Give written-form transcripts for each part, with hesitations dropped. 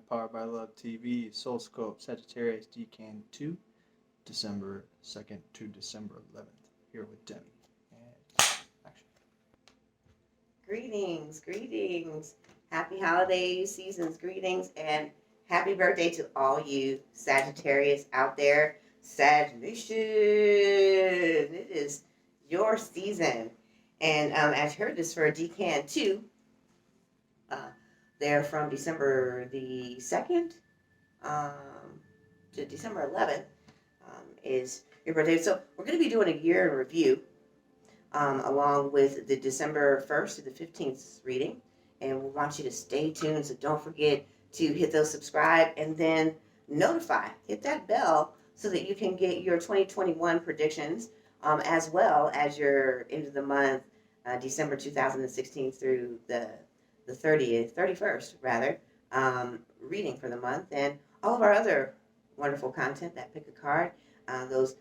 Powered by Love TV, SOULSCOPE, Sagittarius, Decan 2, December 2nd to December 11th. Here with Demi. And action. Greetings. Happy holiday seasons, greetings, and happy birthday to all you Sagittarius out there. Sag Nation, it is your season. And as you heard, this for Decan 2. They're from December the 2nd to December 11th is your birthday. So we're going to be doing a year in review along with the December 1st to the 15th reading. And we want you to stay tuned. So don't forget to hit those subscribe and then hit that bell so that you can get your 2021 predictions as well as your end of the month, December 2016 through the 31st rather, reading for the month, and all of our other wonderful content. That pick a card, those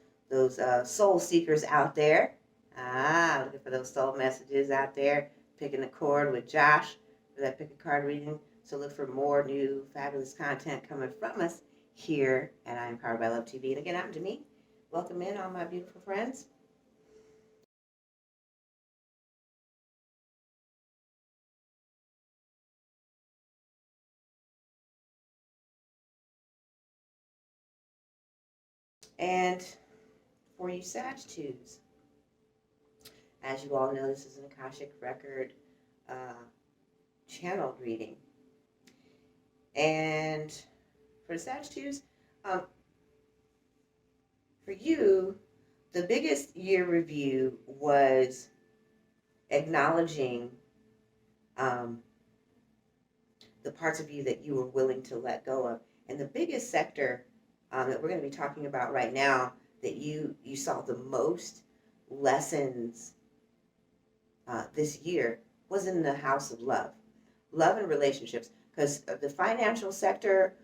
soul seekers out there, looking for those soul messages out there, picking a chord with Josh for that pick a card reading. So look for more new fabulous content coming from us here at I Am Powered by Love TV. And again, I'm Demi. Welcome in all my beautiful friends. And for you Sagittarius, as you all know, this is an Akashic record channeled reading. And for Sagittarius, for you, the biggest year review was acknowledging the parts of you that you were willing to let go of. And the biggest sector that we're going to be talking about right now that you saw the most lessons this year was in the house of love and relationships, because the financial sector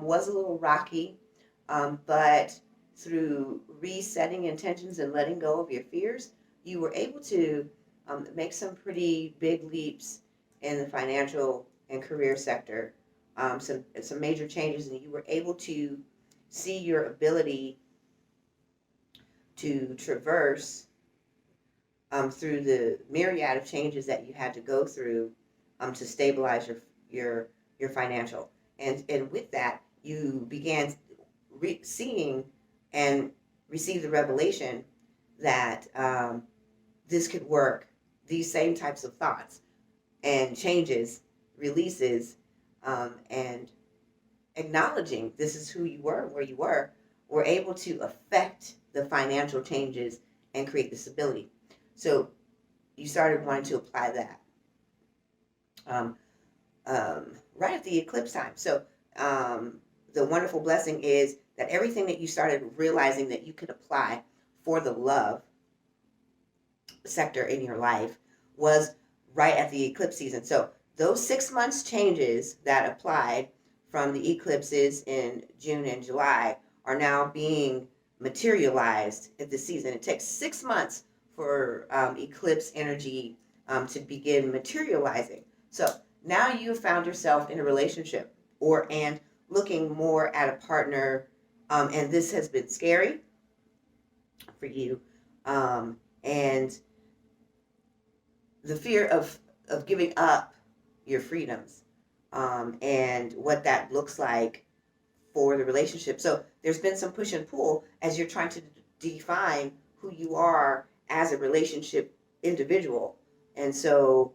was a little rocky, but through resetting intentions and letting go of your fears, you were able to make some pretty big leaps in the financial and career sector, some major changes, and you were able to see your ability to traverse through the myriad of changes that you had to go through to stabilize your financial. And with that, you began seeing and received the revelation that this could work, these same types of thoughts and changes, releases, and acknowledging this is who you were, where you were able to affect the financial changes and create the stability. So you started wanting to apply that right at the eclipse time. So the wonderful blessing is that everything that you started realizing that you could apply for the love sector in your life was right at the eclipse season. So those 6 months changes that applied from the eclipses in June and July are now being materialized at this season. It takes 6 months for eclipse energy to begin materializing. So now you have found yourself in a relationship and looking more at a partner, and this has been scary for you, and the fear of giving up your freedoms, and what that looks like for the relationship. So there's been some push and pull as you're trying to define who you are as a relationship individual. And so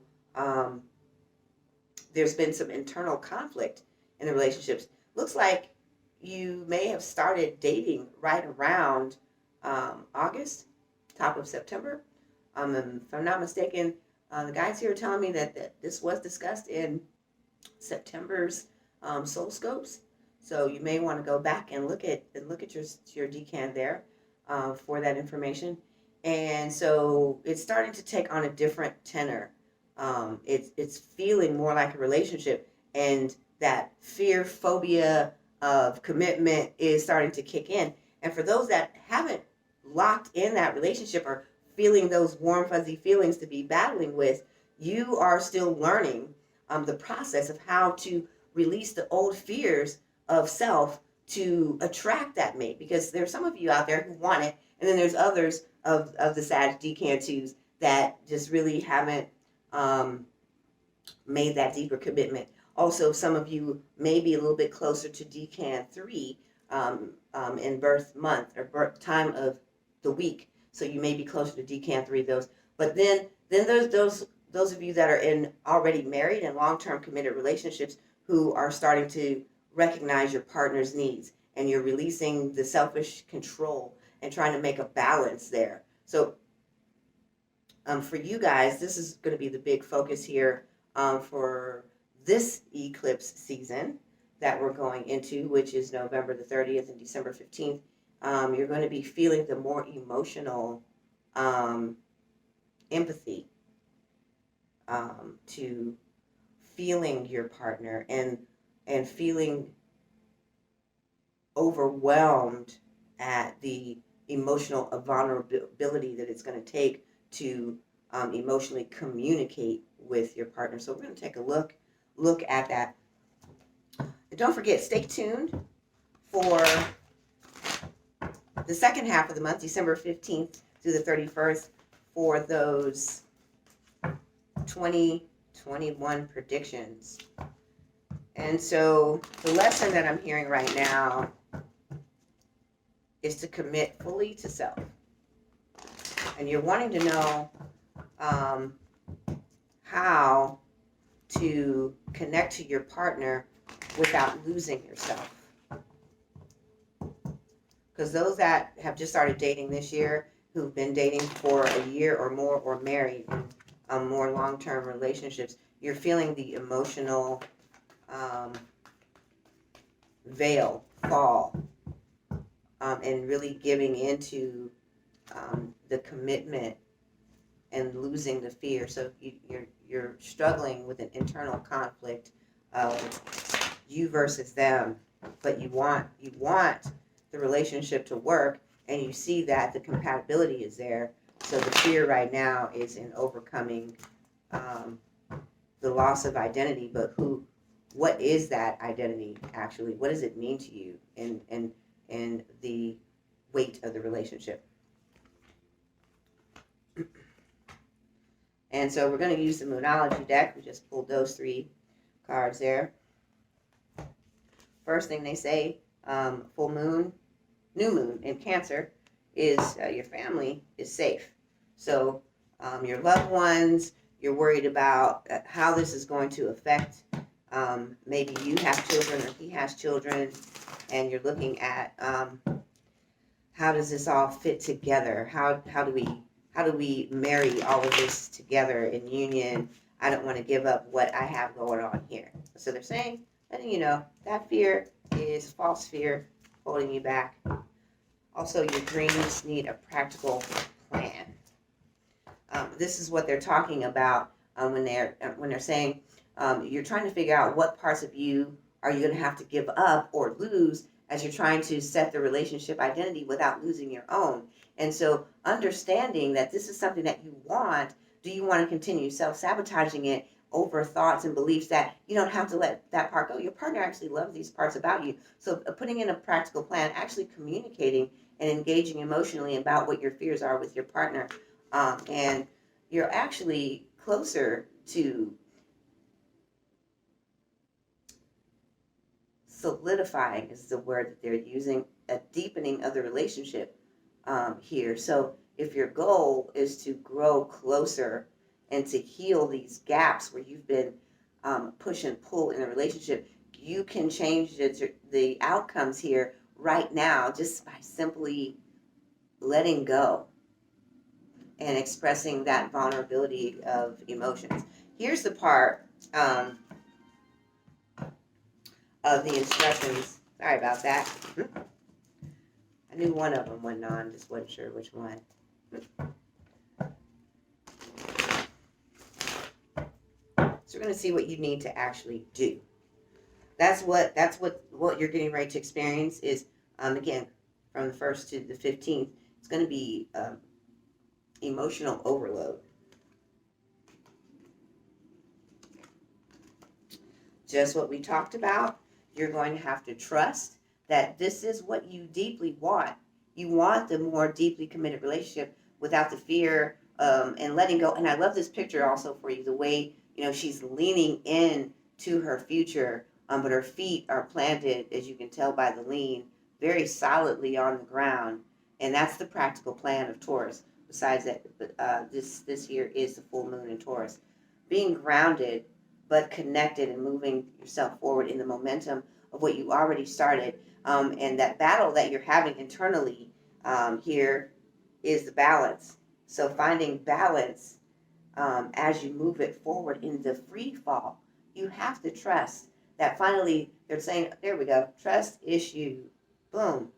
there's been some internal conflict in the relationships. Looks like you may have started dating right around August, top of September. If I'm not mistaken, the guys here are telling me that this was discussed in September's SOULSCOPEs. So you may want to go back and look at your decan there for that information. And so it's starting to take on a different tenor. It's feeling more like a relationship, and that fear, phobia of commitment is starting to kick in. And for those that haven't locked in that relationship or feeling those warm, fuzzy feelings to be battling with, you are still learning the process of how to release the old fears of self to attract that mate, because there's some of you out there who want it, and then there's others of the Sag Decan-2s that just really haven't made that deeper commitment. Also, some of you may be a little bit closer to Decan-3 in birth month or birth time of the week, so you may be closer to Decan-3 those. But then there's those of you that are in already married and long-term committed relationships who are starting to recognize your partner's needs, and you're releasing the selfish control and trying to make a balance there. So for you guys, this is going to be the big focus here for this eclipse season that we're going into, which is November the 30th and December 15th. You're going to be feeling the more emotional empathy to feeling your partner and feeling overwhelmed at the emotional vulnerability that it's going to take to emotionally communicate with your partner. So we're going to take a look at that. And don't forget, stay tuned for the second half of the month, December 15th through the 31st, for those 2021 predictions. And so the lesson that I'm hearing right now is to commit fully to self. And you're wanting to know how to connect to your partner without losing yourself. Because those that have just started dating this year, who've been dating for a year or more, or married in more long-term relationships, you're feeling the emotional veil fall and really giving into the commitment and losing the fear. So you're struggling with an internal conflict of you versus them, but you want the relationship to work, and you see that the compatibility is there. So the fear right now is in overcoming the loss of identity. But what is that identity actually? What does it mean to you, and the weight of the relationship? And so we're going to use the Moonology deck. We just pulled those 3 cards there. First thing they say, full moon, new moon in Cancer, is your family is safe. So your loved ones, you're worried about how this is going to affect, maybe you have children or he has children, and you're looking at how does this all fit together? How do we marry all of this together in union? I don't want to give up what I have going on here. So they're saying, letting you know, that fear is false fear holding you back. Also, your dreams need a practical plan. This is what they're talking about when they're saying you're trying to figure out what parts of you are you going to have to give up or lose as you're trying to set the relationship identity without losing your own. And so understanding that this is something that you want, do you want to continue self-sabotaging it over thoughts and beliefs that you don't have to let that part go? Your partner actually loves these parts about you. So putting in a practical plan, actually communicating and engaging emotionally about what your fears are with your partner. And you're actually closer to solidifying, is the word that they're using, a deepening of the relationship here. So if your goal is to grow closer and to heal these gaps where you've been push and pull in a relationship, you can change the outcomes here right now just by simply letting go and expressing that vulnerability of emotions. Here's the part of the instructions. Sorry about that. I knew one of them went on, just wasn't sure which one. So we're going to see what you need to actually do. That's what you're getting ready to experience is, again, from the 1st to the 15th, it's going to be emotional overload. just what we talked about. You're going to have to trust that this is what you deeply want. You want the more deeply committed relationship without the fear, and letting go. And I love this picture also for you, the way, she's leaning in to her future, but her feet are planted, as you can tell by the lean, very solidly on the ground. And that's the practical plan of Taurus. Besides that, this year is the full moon in Taurus. Being grounded, but connected and moving yourself forward in the momentum of what you already started. And that battle that you're having internally here is the balance. So finding balance as you move it forward in the free fall, you have to trust that finally they're saying, there we go, trust issue, boom.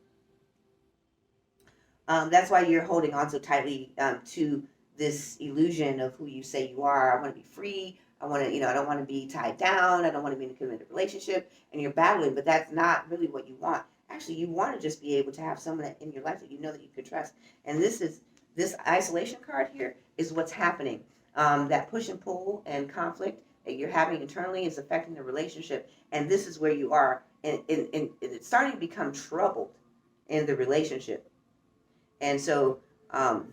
That's why you're holding on so tightly to this illusion of who you say you are. I want to be free. I want to, I don't want to be tied down. I don't want to be in a committed relationship. And you're battling, but that's not really what you want. Actually, you want to just be able to have someone in your life that you know that you could trust. And this isolation card here is what's happening. That push and pull and conflict that you're having internally is affecting the relationship. And this is where you are. And it's starting to become troubled in the relationship. And so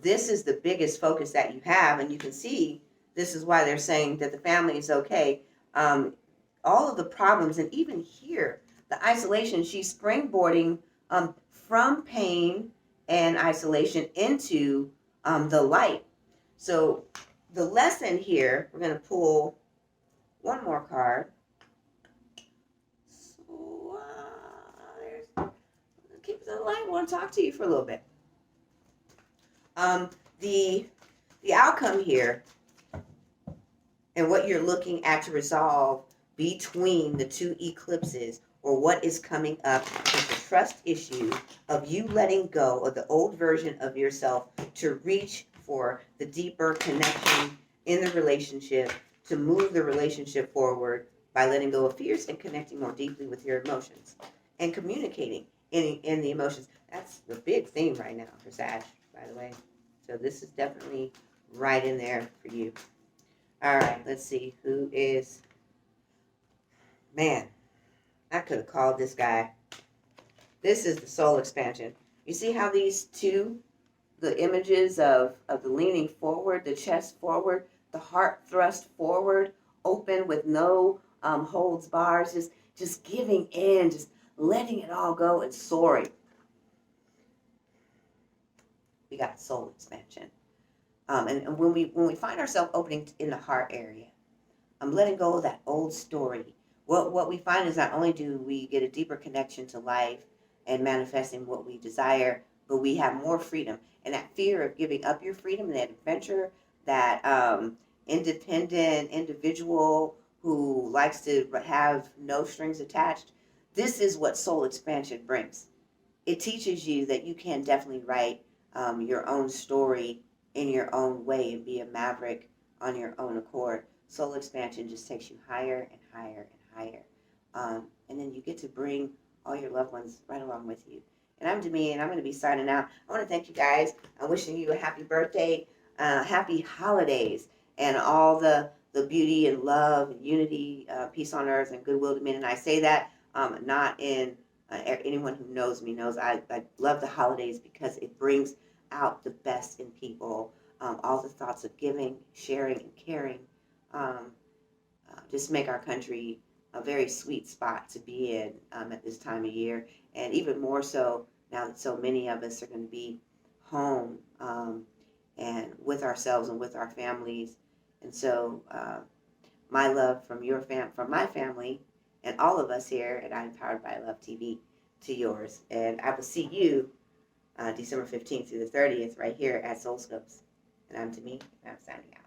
this is the biggest focus that you have. And you can see this is why they're saying that the family is okay. All of the problems, and even here, the isolation, she's springboarding from pain and isolation into the light. So the lesson here, we're going to pull one more card. So keep it in the light. I want to talk to you for a little bit. The outcome here and what you're looking at to resolve between the two eclipses, or what is coming up, is the trust issue of you letting go of the old version of yourself to reach for the deeper connection in the relationship, to move the relationship forward by letting go of fears and connecting more deeply with your emotions and communicating in the emotions. That's the big theme right now for Sag, by the way. So this is definitely right in there for you. All right, let's see who is, man, I could have called this guy. This is the soul expansion. You see how these two, the images of the leaning forward, the chest forward, the heart thrust forward, open with no holds bars, just giving in, just letting it all go and soaring. We got soul expansion. And when we find ourselves opening in the heart area, letting go of that old story. What we find is not only do we get a deeper connection to life and manifesting what we desire, but we have more freedom. And that fear of giving up your freedom, that adventure, that independent individual who likes to have no strings attached, this is what soul expansion brings. It teaches you that you can definitely write your own story in your own way and be a maverick on your own accord. Soul expansion just takes you higher and higher and higher. And then you get to bring all your loved ones right along with you. And I'm Demi, and I'm going to be signing out. I want to thank you guys. I'm wishing you a happy birthday, happy holidays, and all the beauty and love and unity, peace on earth, and goodwill to men. And I say that not in anyone who knows me knows I love the holidays because it brings out the best in people. All the thoughts of giving, sharing, and caring just make our country a very sweet spot to be in at this time of year. And even more so now that so many of us are going to be home and with ourselves and with our families. And so my love from from my family and all of us here at I'm Powered by Love TV to yours. And I will see you December 15th through the 30th right here at SOULSCOPE. And I'm Demi, and I'm signing out.